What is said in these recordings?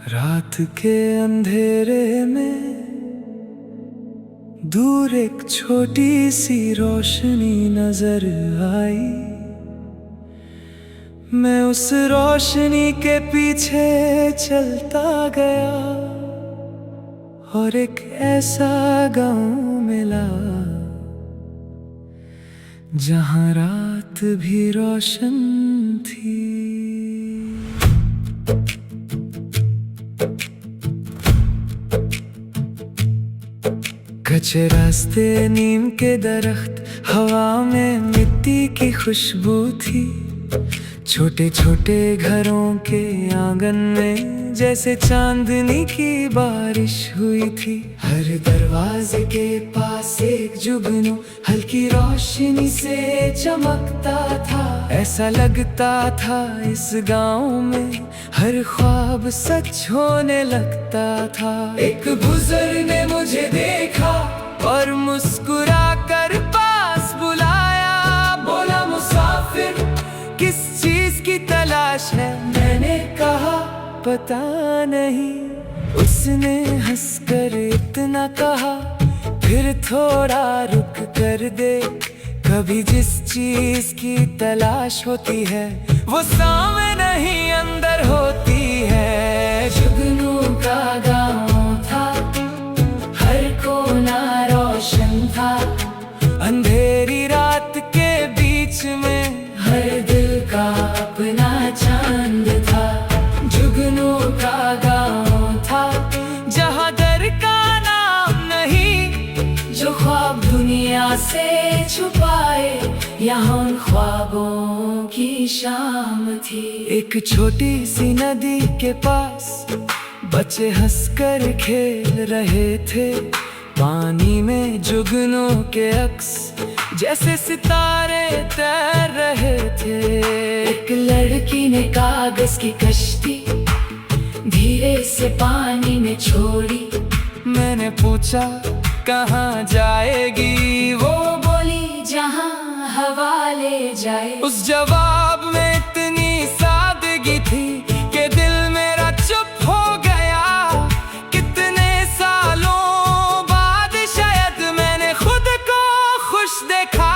रात के अंधेरे में दूर एक छोटी सी रोशनी नजर आई। मैं उस रोशनी के पीछे चलता गया और एक ऐसा गांव मिला जहां रात भी रोशन थी। कच्चे रास्ते, नीम के दरख्त, हवा में मिट्टी की खुशबू थी। छोटे छोटे घरों के आंगन में जैसे चांदनी की बारिश हुई थी। हर दरवाजे के पास एक जुगनू हल्की रोशनी से चमकता था। ऐसा लगता था इस गांव में हर ख्वाब सच होने लगता था। एक बुजुर्ग ने मुझे देखा और मुस्कुरा कर पास बुलाया। बोला, मुसाफिर, किस चीज की तलाश है? मैंने कहा, पता नहीं। उसने हंसकर इतना कहा, फिर थोड़ा रुक कर दे। कभी जिस चीज की तलाश होती है वो सामने नहीं अंदर होती है। जुगनू का गाँव था, हर कोना रोशन था। अंधेरी रात के बीच में हर दिल का अपना चांद था। जुगनू का गाँव था जहाँ डर का नाम नहीं। जो ख्वाब दुनिया से छुपाए, यहाँ उन ख्वाबों की शाम थी। एक छोटी सी नदी के पास बच्चे हंसकर खेल रहे थे। पानी में जुगनू के अक्स जैसे सितारे तैर रहे थे। एक लड़की ने कागज की कश्ती धीरे से पानी में छोड़ी। मैंने पूछा, कहाँ जाएगी? वो बोली, जहाँ हवा ले जाए। उस जवाब में इतनी सादगी थी कि दिल मेरा चुप हो गया। कितने सालों बाद शायद मैंने खुद को खुश देखा।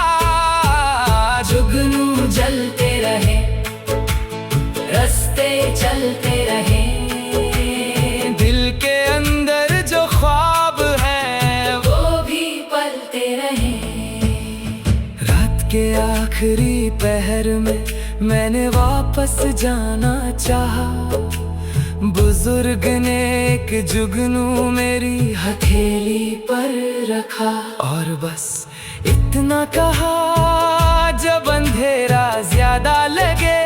जुगनू जलते रहे, रास्ते चलते रहे। दिल के अंदर जो ख्वाब है वो भी पलते रहे। रात के आखिरी पहर में मैंने वापस जाना चाहा। बुजुर्ग ने एक जुगनू मेरी हथेली पर रखा और बस इतना कहा, जब अंधेरा ज्यादा लगे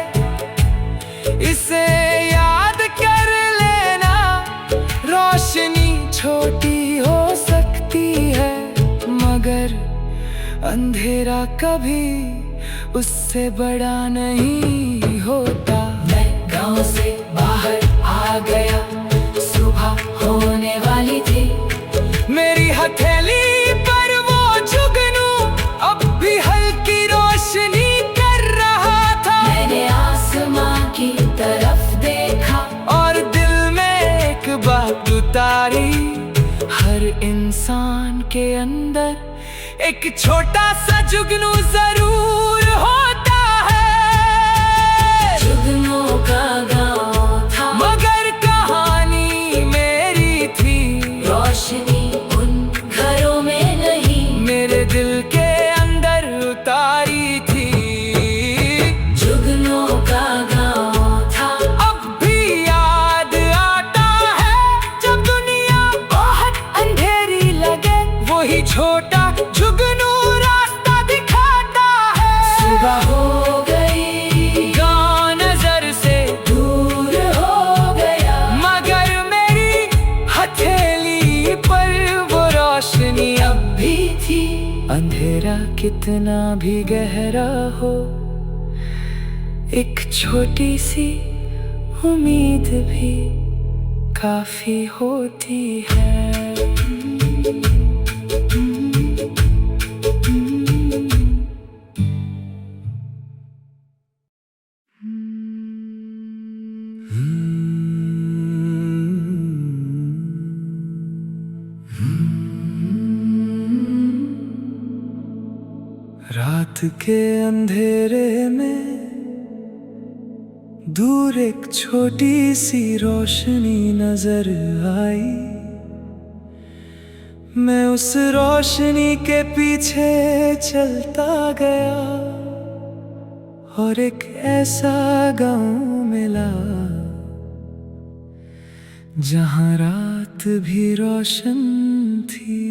इसे याद कर लेना। रोशनी छोटी हो सकती है मगर अंधेरा कभी उससे बड़ा नहीं होता। मैं गांव से बाहर आ गया, सुबह होने वाली थी। मेरी हथेली पर वो जुगनू अब भी हल्की रोशनी कर रहा था। मैंने आसमां की तरफ देखा और दिल में एक बात उतारी। हर इंसान के अंदर एक छोटा सा जुगनू जरूर होता है। जुगनू का गाँव था मगर कहानी मेरी थी। रोशनी उन घरों में नहीं, मेरे दिल के अंदर उतारी थी। जुगनू का गाँव था, अब भी याद आता है। जब दुनिया बहुत अंधेरी लगे, वही छोटा जुगनू रास्ता दिखाता है। सुबह हो गई, गाँव नजर से दूर हो गया, मगर मेरी हथेली पर वो रोशनी अब भी थी। अंधेरा कितना भी गहरा हो, एक छोटी सी उम्मीद भी काफी होती है। रात के अंधेरे में दूर एक छोटी सी रोशनी नजर आई। मैं उस रोशनी के पीछे चलता गया और एक ऐसा गांव मिला जहां रात भी रोशन थी।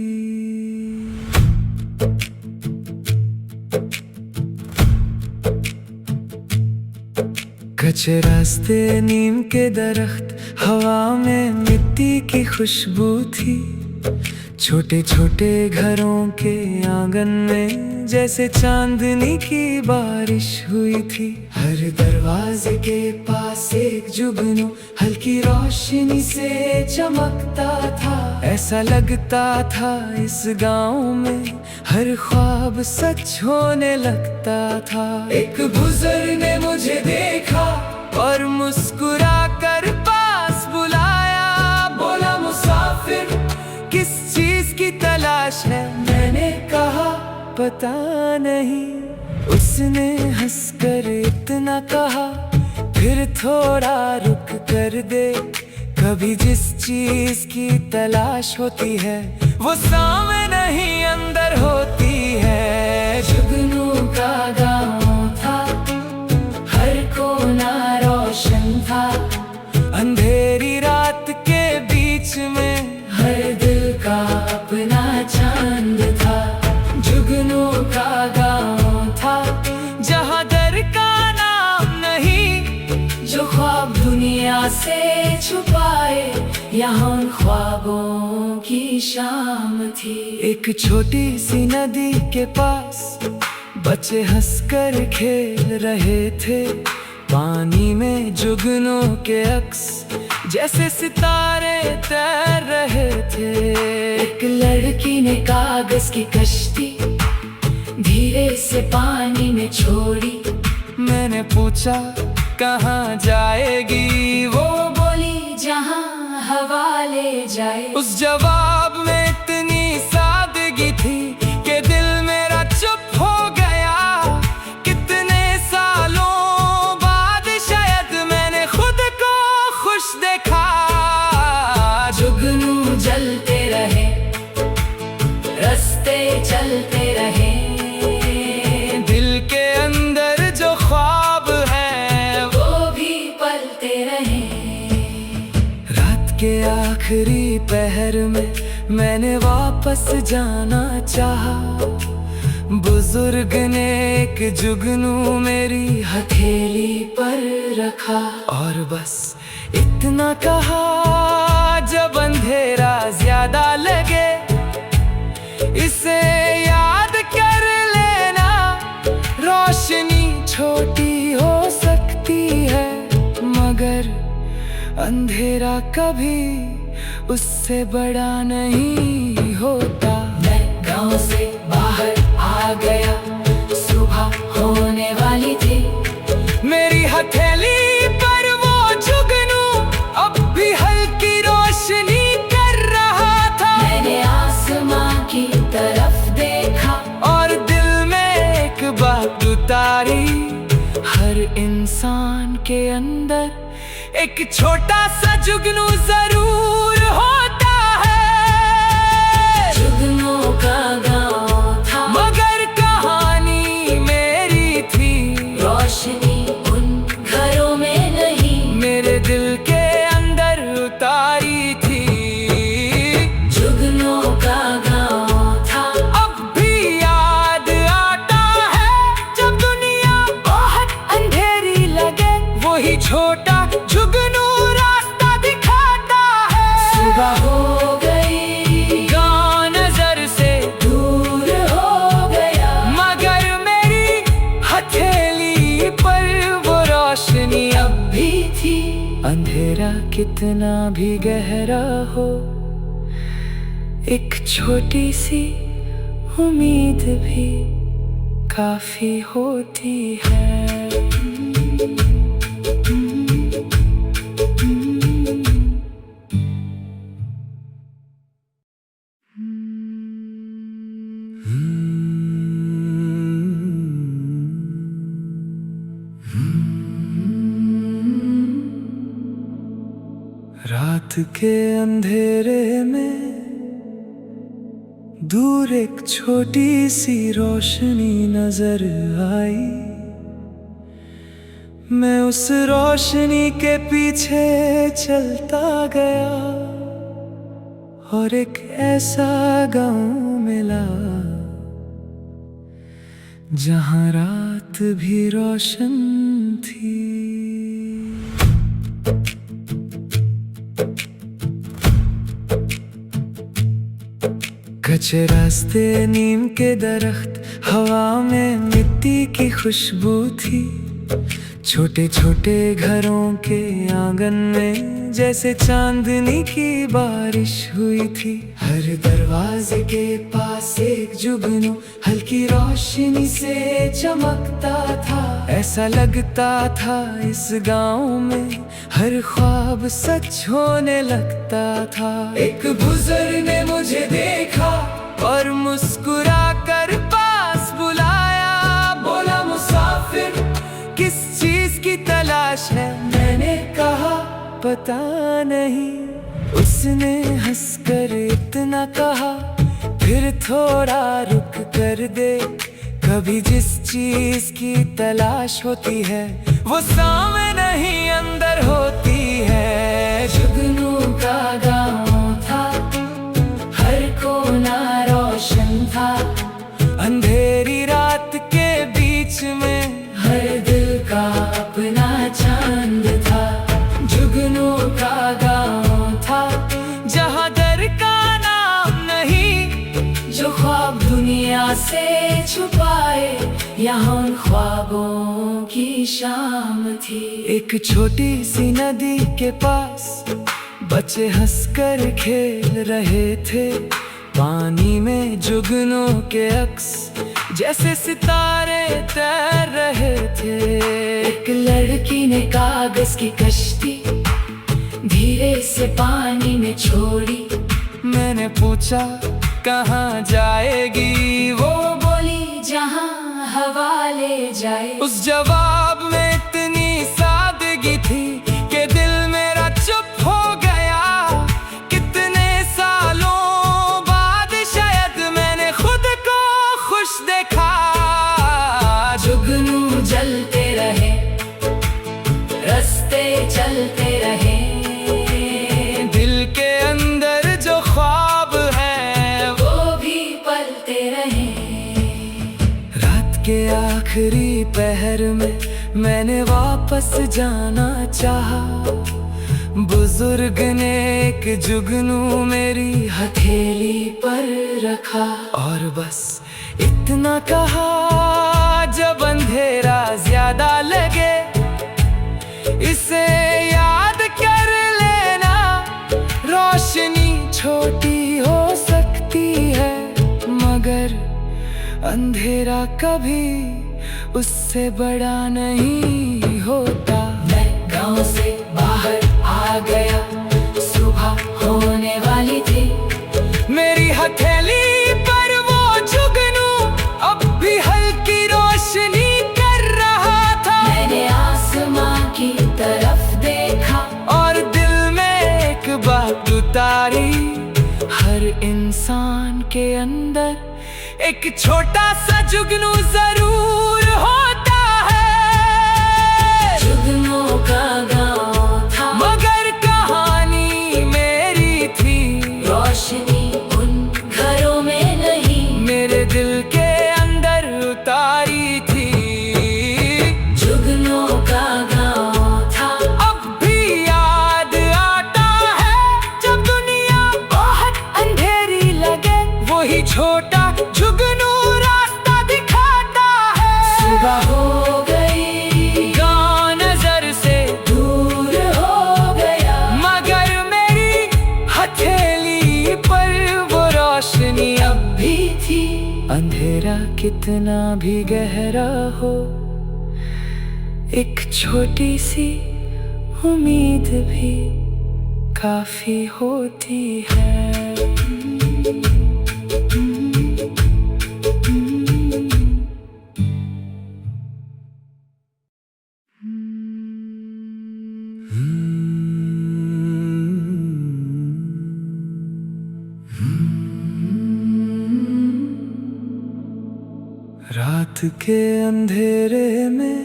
कच्चे रास्ते, नीम के दरख्त, हवा में मिट्टी की खुशबू थी। छोटे छोटे घरों के आंगन में जैसे चांदनी की बारिश हुई थी। हर दरवाजे के पास एक जुगनू हल्की रोशनी से चमकता था। ऐसा लगता था इस गांव में हर ख्वाब सच होने लगता था। एक बुजुर्ग ने मुझे देखा और मुस्कुरा कर पास बुलाया। बोला, मुसाफिर, किस चीज की तलाश है? मैंने कहा, पता नहीं। उसने हंसकर इतना कहा, फिर थोड़ा रुक कर दे। कभी जिस चीज की तलाश होती है वो सामने नहीं अंदर होती है। जुगनू का गाँव था, हर कोना रोशन था। अंधेरी रात के बीच में हर दिल का अपना चांद था। जुगनू का गाँव था जहाँ डर का नाम नहीं, जो ख्वाब दुनिया से छुपाए यहाँ उन ख्वाबों की शाम थी। एक छोटी सी नदी के पास बच्चे हंसकर खेल रहे थे। पानी में जुगनू के अक्स जैसे सितारे तैर रहे थे। एक लड़की ने कागज की कश्ती धीरे से पानी में छोड़ी। मैंने पूछा, कहाँ जाएगी? वो बोली, जहाँ हवा ले जाए। उस जवाब में इतनी सादगी थी कि दिल मेरा चुप हो गया। कितने सालों बाद शायद मैंने खुद को खुश देखा। जुगनू जलते रहे, रास्ते चलते रहे। दिल के अंदर जो ख्वाब है वो भी पलते रहे। रात के आखिरी पहर में मैंने वापस जाना चाहा। बुजुर्ग ने एक जुगनू मेरी हथेली पर रखा और बस इतना कहा, जब अंधेरा ज्यादा लगे इसे याद कर लेना। रोशनी छोटी हो सकती है मगर अंधेरा कभी उससे बड़ा नहीं होता। मैं गांव से बाहर आ गया, सुबह होने वाली थी। मेरी हथेली पर वो जुगनू अब भी हल्की रोशनी कर रहा था। मैंने आसमां की तरफ देखा और दिल में एक बात उतारी। हर इंसान के अंदर एक छोटा सा जुगनू जरूर होता है। जुगनू का गाँव था मगर कहानी मेरी थी। रोशनी उन घरों में नहीं, मेरे दिल के अंदर उतारी थी। जुगनू का गाँव था अब भी याद आता है। जब दुनिया बहुत अंधेरी लगे वही छोटा जुगनू रास्ता दिखाता है। सुबह हो गई, गाँव नजर से दूर हो गया मगर मेरी हथेली पर वो रोशनी अब भी थी। अंधेरा कितना भी गहरा हो, एक छोटी सी उम्मीद भी काफी होती है। के अंधेरे में दूर एक छोटी सी रोशनी नजर आई। मैं उस रोशनी के पीछे चलता गया और एक ऐसा गांव मिला जहां रात भी रोशन थी। कच्चे रास्ते, नीम के दरख्त, हवा में मिट्टी की खुशबू थी। छोटे छोटे घरों के आंगन में जैसे चांदनी की बारिश हुई थी। हर दरवाजे के पास एक जुगनू हल्की रोशनी से चमकता था। ऐसा लगता था इस गांव में हर ख्वाब सच होने लगता था। एक बुजुर्ग ने मुझे देखा और मुस्कुरा कर पास बुलाया। बोला, मुसाफिर, किस चीज की तलाश है? मैंने कहा, पता नहीं। उसने हंसकर इतना कहा, फिर थोड़ा रुक कर दे। कभी जिस चीज की तलाश होती है वो सामने नहीं अंदर होती है। जुगनू का गाँव था, हर कोना रोशन था। अंधेरी रात के बीच में हर दिल का अपना चांद था। जुगनू का गाँव था जहाँ डर का नाम नहीं, जो ख्वाब दुनिया से छुपाए यहाँ उन ख्वाबों की शाम थी। एक छोटी सी नदी के पास बच्चे हंसकर खेल रहे थे। पानी में जुगनू के अक्स जैसे सितारे तैर रहे थे। एक लड़की ने कागज की कश्ती धीरे से पानी में छोड़ी। मैंने पूछा, कहाँ जाएगी? वो बोली, जहाँ हवा ले जाए। उस जवाब में इतनी सादगी थी कि दिल मेरा चुप हो गया। कितने सालों बाद शायद मैंने खुद को खुश देखा। जुगनू जलते रहे, रास्ते चलते रहे। दिल के अंदर जो ख्वाब है वो भी पलते रहे। रात के आखिरी पहर में मैंने वापस जाना चाहा। बुजुर्ग ने एक जुगनू मेरी हथेली पर रखा और बस इतना कहा, जब अंधेरा ज्यादा लगे इसे याद कर लेना। रोशनी छोटी हो सकती है मगर अंधेरा कभी उससे बड़ा नहीं होता। मैं गांव से बाहर आ गया, सुबह होने वाली थी। मेरी हथेली पर वो जुगनू अब भी हल्की रोशनी कर रहा था। मैंने आसमां की तरफ देखा और दिल में एक बात उतारी। हर इंसान के अंदर एक छोटा सा जुगनू जरूर होता है। जुगनू का गाँव था मगर कहानी मेरी थी। रोशनी उन घरों में नहीं, मेरे दिल के अंदर उतारी थी। जुगनू का गाँव था अब भी याद आता है। जब दुनिया बहुत अंधेरी लगे वही छोटा जुगनू रास्ता दिखाता है। सुबह हो गई, गाँव नजर से दूर हो गया मगर मेरी हथेली पर वो रोशनी अब भी थी। अंधेरा कितना भी गहरा हो, एक छोटी सी उम्मीद भी काफी होती है। रात के अंधेरे में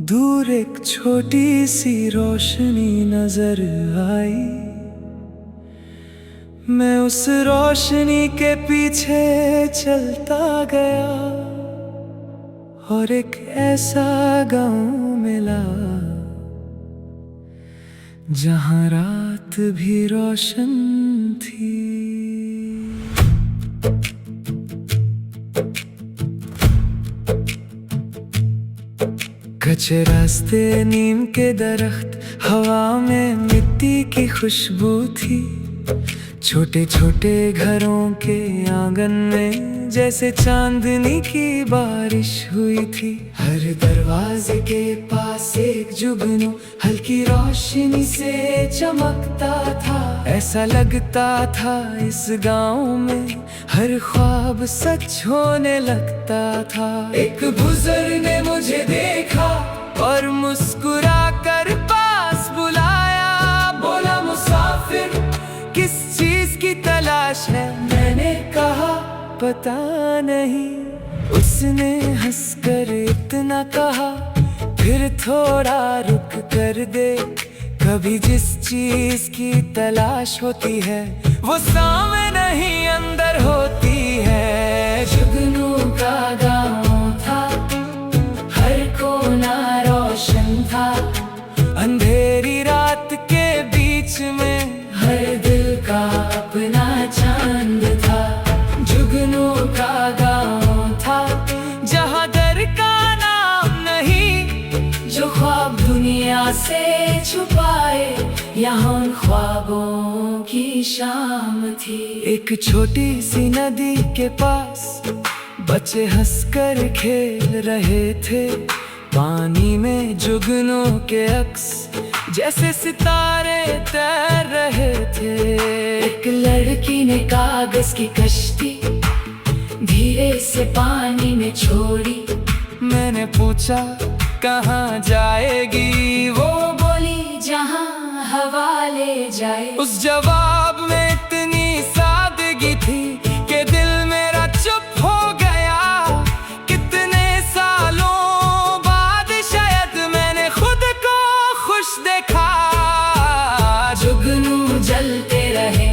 दूर एक छोटी सी रोशनी नजर आई। मैं उस रोशनी के पीछे चलता गया और एक ऐसा गांव मिला जहां रात भी रोशन थी। कच्चे रास्ते, नीम के दरख्त, हवा में मिट्टी की खुशबू थी। छोटे छोटे घरों के आंगन में जैसे चांदनी की बारिश हुई थी। हर दरवाजे के पास एक जुगनू हल्की रोशनी से चमकता था। ऐसा लगता था इस गांव में हर ख्वाब सच होने लगता था। एक बुजुर्ग ने मुझे देखा और मुस्कुरा कर पास बुलाया। बोला, मुसाफिर, किस चीज की तलाश है? मैंने कहा, पता नहीं। उसने हंसकर इतना कहा, फिर थोड़ा रुक कर दे। कभी जिस चीज की तलाश होती है वो सामने नहीं अंदर होती है। जुगनू का गाँव था, हर कोना रोशन था। अंधेरी रात के बीच में हर दिल का अपना चांद था। जुगनू का गाँव था जहाँ डर का नाम नहीं। जो ख्वाब दुनिया से छुपाए, यहाँ उन ख्वाबों की शाम थी। एक छोटी सी नदी के पास बच्चे हंसकर खेल रहे थे। पानी में जुगनू के अक्स जैसे सितारे तैर रहे थे। एक लड़की ने कागज की कश्ती धीरे से पानी में छोड़ी। मैंने पूछा, कहाँ जाएगी? वो बोली, जहाँ हवा ले जाए। उस जवाब में इतनी सादगी थी कि दिल मेरा चुप हो गया। कितने सालों बाद शायद मैंने खुद को खुश देखा। जुगनू जलते रहे,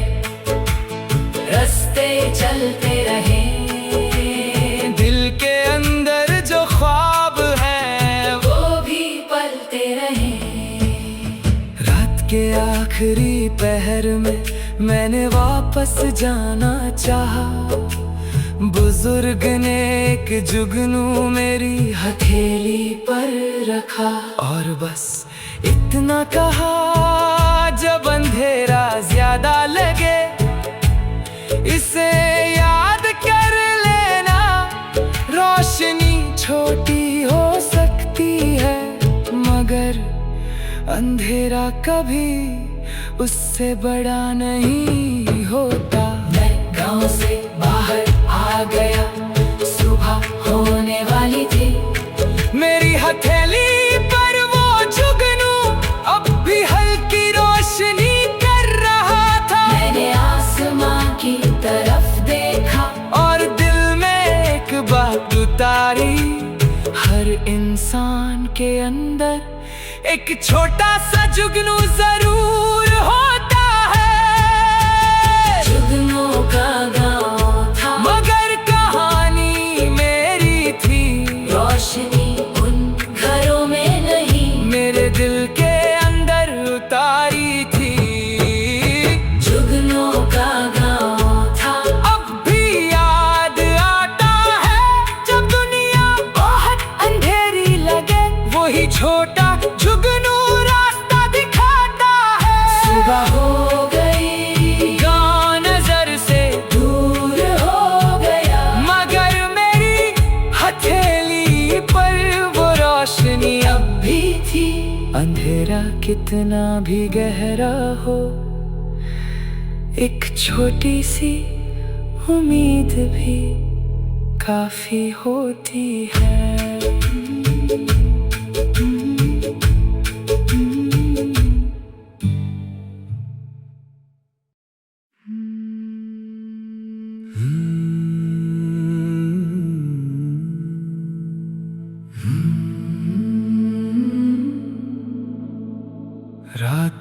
रास्ते चलते रहे। दिल के अंदर जो ख्वाब है वो भी पलते रहे। रात के आखिरी पहर में मैंने वापस जाना चाहा। बुजुर्ग ने एक जुगनू मेरी हथेली पर रखा और बस इतना कहा, जब अंधेरा ज्यादा लगे इसे याद कर लेना। रोशनी छोटी हो सकती है मगर अंधेरा कभी उससे बड़ा नहीं होता। मैं गांव से बाहर आ गया, सुबह होने वाली थी। मेरी हथेली पर वो जुगनू अब भी हल्की रोशनी कर रहा था। मैंने आसमां की तरफ देखा और दिल में एक बात उतारी। हर इंसान के अंदर एक छोटा सा जुगनू जरूर होता है। जुगनू का गाँव था मगर कहानी मेरी थी। रोशनी उन घरों में नहीं, मेरे दिल के अंदर उतारी थी। जुगनू का गाँव था, अब भी याद आता है। जब दुनिया बहुत अंधेरी लगे, वही छोटा जुगनू रास्ता दिखाता है। सुबह हो गई, गाँव नजर से दूर हो गया, मगर मेरी हथेली पर वो रोशनी अब भी थी। अंधेरा कितना भी गहरा हो, एक छोटी सी उम्मीद भी काफी होती है।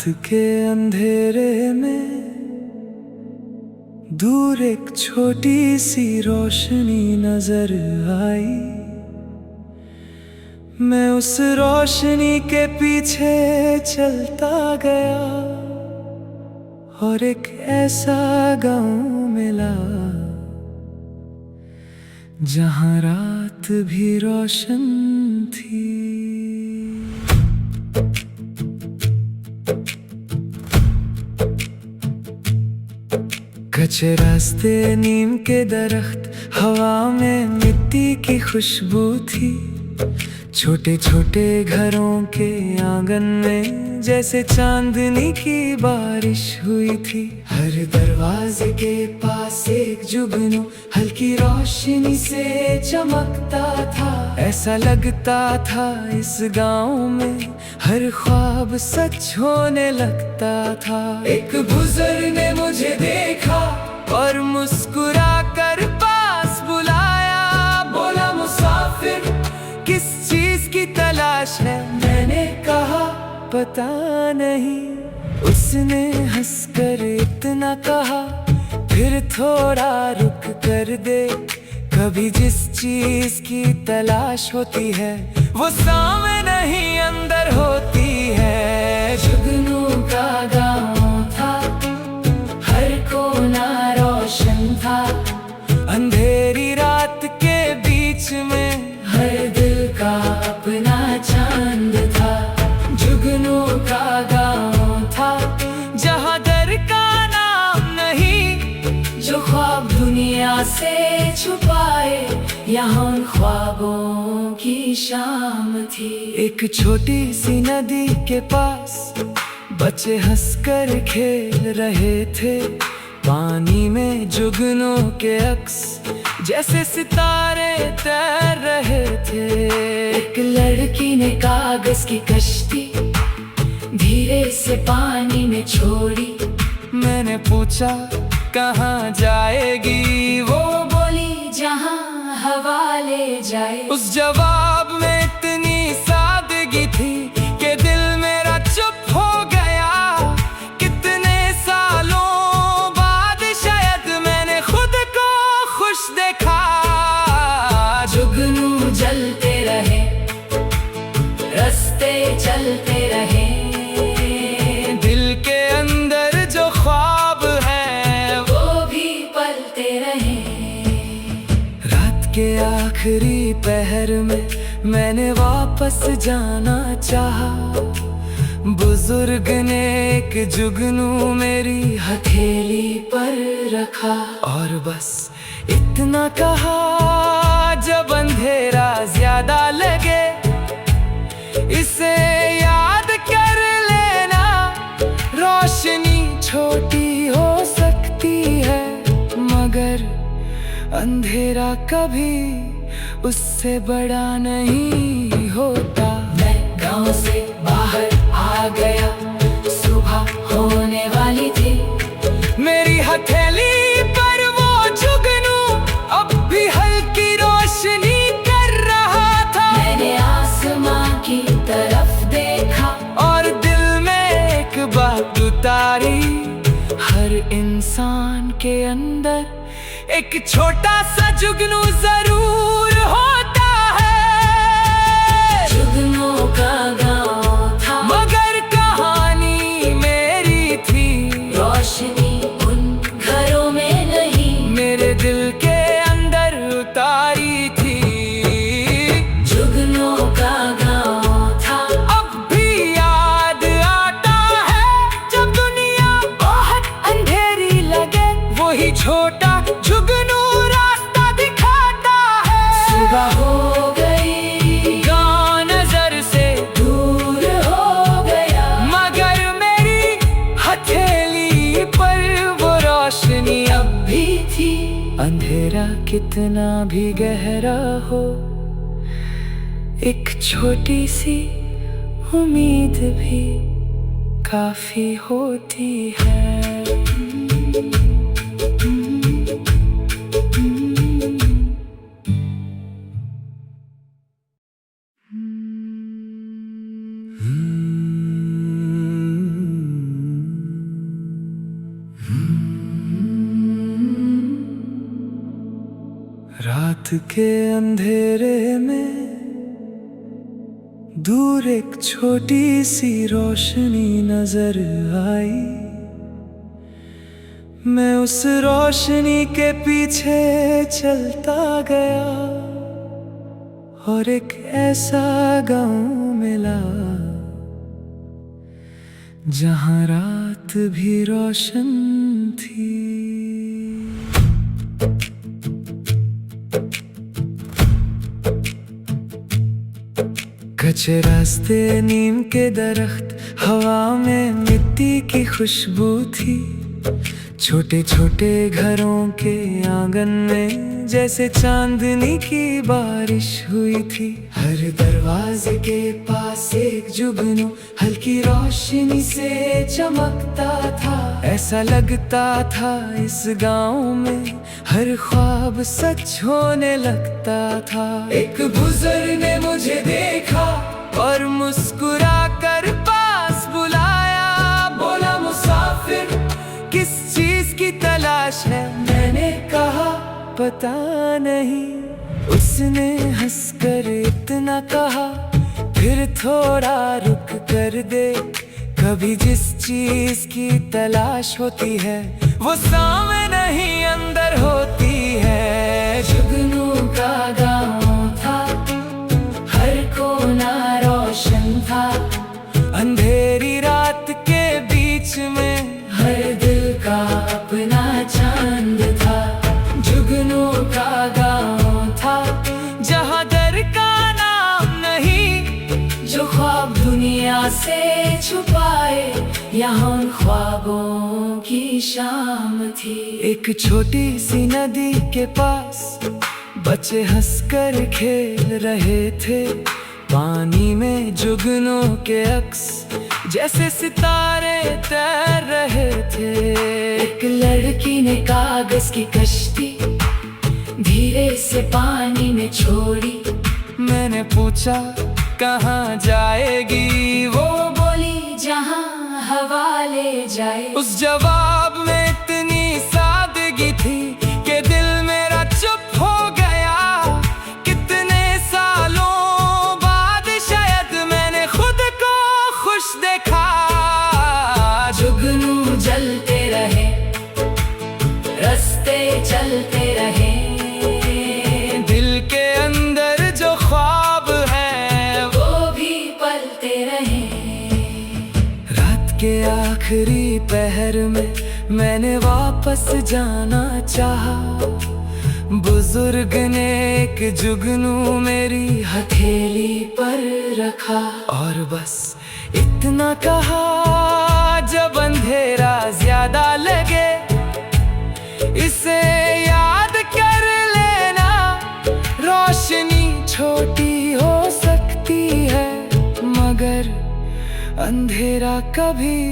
के अंधेरे में दूर एक छोटी सी रोशनी नजर आई। मैं उस रोशनी के पीछे चलता गया और एक ऐसा गांव मिला जहां रात भी रोशन थी। कच्चे रास्ते, नीम के दरख्त, हवा में मिट्टी की खुशबू थी। छोटे छोटे घरों के आंगन में जैसे चांदनी की बारिश हुई थी। हर दरवाजे के पास एक जुगनू हल्की रोशनी से चमकता था। ऐसा लगता था इस गांव में हर ख्वाब सच होने लगता था। एक बुजुर्ग ने मुझे देखा और मुस्कुरा कर पास बुलाया। बोला, मुसाफिर, किस चीज की तलाश है? मैंने कहा, पता नहीं। उसने हंसकर इतना कहा, फिर थोड़ा रुक कर दे। कभी जिस चीज की तलाश होती है वो सामने नहीं अंदर होती है। जुगनू का गाँव था, हर कोना रोशन था। अंधेरी रात के बीच में हर दिल का अपना चांद था। जुगनू का गाँव था जहाँ डर का नाम नहीं, जो ख्वाब दुनिया से छुपाए यहाँ उन ख्वाबों की शाम थी। एक छोटी सी नदी के पास बच्चे हंसकर खेल रहे थे। पानी में जुगनू के अक्स जैसे सितारे तैर रहे थे। एक लड़की ने कागज की कश्ती धीरे से पानी में छोड़ी। मैंने पूछा, कहाँ जाएगी? वो बोली, जहाँ हवा ले जाए। उस जवाब में इतनी सादगी थी कि दिल मेरा चुप हो गया। कितने सालों बाद शायद मैंने खुद को खुश देखा। जुगनू जलते रहे, रास्ते चलते रहे। दिल के अंदर जो ख्वाब है वो भी पलते रहे। रात के आखिरी पहर में मैंने वापस जाना चाहा। बुजुर्ग ने एक जुगनू मेरी हथेली पर रखा और बस इतना कहा, जब अंधेरा ज्यादा लगे इसे याद कर लेना। रोशनी छोटी हो सकती है मगर अंधेरा कभी उससे बड़ा नहीं होता। मैं गांव से बाहर आ गया, सुबह होने वाली थी। मेरी हथेली पर वो जुगनू अब भी हल्की रोशनी कर रहा था। मैंने आसमां की तरफ देखा और दिल में एक बात उतारी। हर इंसान के अंदर एक छोटा सा जुगनू जरूर होता है। जुगनू का गाँव था मगर कहानी मेरी थी। रोशनी उन घरों में नहीं, मेरे दिल के अंदर उतारी थी। जुगनू का गाँव था अब भी याद आता है। जब दुनिया बहुत अंधेरी लगे वही छोटा जुगनू रास्ता दिखाता है। सुबह हो गई, गाँव नजर से दूर हो गया मगर मेरी हथेली पर वो रोशनी अब भी थी। अंधेरा कितना भी गहरा हो, एक छोटी सी उम्मीद भी काफी होती है। रात के अंधेरे में दूर एक छोटी सी रोशनी नजर आई। मैं उस रोशनी के पीछे चलता गया और एक ऐसा गांव मिला जहां रात भी रोशन थी। कच्चे रास्ते, नीम के दरख्त, हवा में मिट्टी की खुशबू थी। छोटे छोटे घरों के आंगन में जैसे चांदनी की बारिश हुई थी। हर दरवाजे के पास एक जुगनू हल्की रोशनी से चमकता था। ऐसा लगता था इस गांव में हर ख्वाब सच होने लगता था। एक बुजुर्ग ने मुझे देखा और मुस्कुरा कर पास बुलाया। बोला, मुसाफिर, किस चीज की तलाश है? मैंने कहा, पता नहीं। उसने हंसकर इतना कहा, फिर थोड़ा रुक कर देख। कभी जिस चीज की तलाश होती है वो सामने नहीं अंदर होती है। जुगनू का गाँव था, हर कोना रोशन था। अंधेरी रात के बीच में हर दिल का अपना चांद था। जुगनू का गाँव था जहाँ डर का नाम नहीं। जो ख्वाब दुनिया से छुपाए, यहाँ उन ख्वाबों की शाम थी। एक छोटी सी नदी के पास बच्चे हंसकर खेल रहे थे। पानी में जुगनू के अक्स जैसे सितारे तैर रहे थे। एक लड़की ने कागज की कश्ती धीरे से पानी में छोड़ी। मैंने पूछा, कहाँ जाएगी? वो बोली, जहाँ हवा ले जाए। उस जवाब में इतनी सादगी थी कि दिल मेरा चुप हो गया। कितने सालों बाद शायद मैंने खुद को खुश देखा। जुगनू जलते रहे, रास्ते चलते रहे। दिल के अंदर जो ख्वाब है वो भी पलते रहे। रात के आखिरी पहर में मैंने वापस जाना चाहा। बुजुर्ग ने एक जुगनू मेरी हथेली पर रखा और बस इतना कहा, जब अंधेरा ज्यादा लगे इसे याद कर लेना। रोशनी छोटी हो सकती है मगर अंधेरा कभी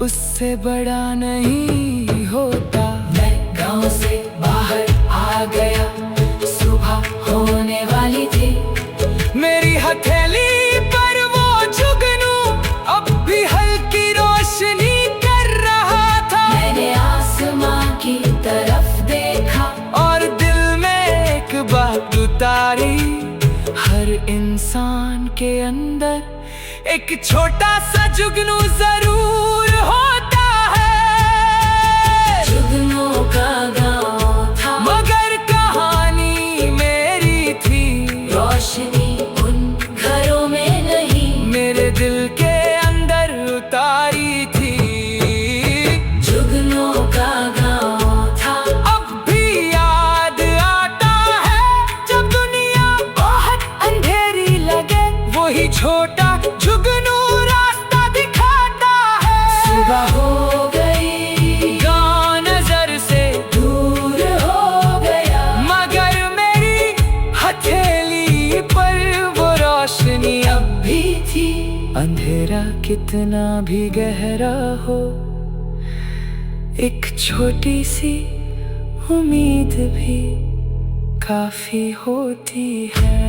उससे बड़ा नहीं होता। मैं गांव से बाहर आ गया, सुबह होने वाली थी। मेरी हथेली पर वो जुगनू अब भी हल्की रोशनी कर रहा था। मैंने आसमां की तरफ देखा और दिल में एक बात उतारी। हर इंसान के अंदर एक छोटा सा जुगनू जरूर होता है। जुगनू का गाँव था मगर कहानी मेरी थी। रोशनी उन घरों में नहीं, मेरे दिल के अंदर उतारी थी। जुगनू का गाँव था, अब भी याद आता है। जब दुनिया बहुत अंधेरी लगे, वही छोटा जुगनू रास्ता दिखाता है। सुबह हो गई, गाँव नजर से दूर हो गया, मगर मेरी हथेली पर वो रोशनी अब भी थी। अंधेरा कितना भी गहरा हो, एक छोटी सी उम्मीद भी काफी होती है।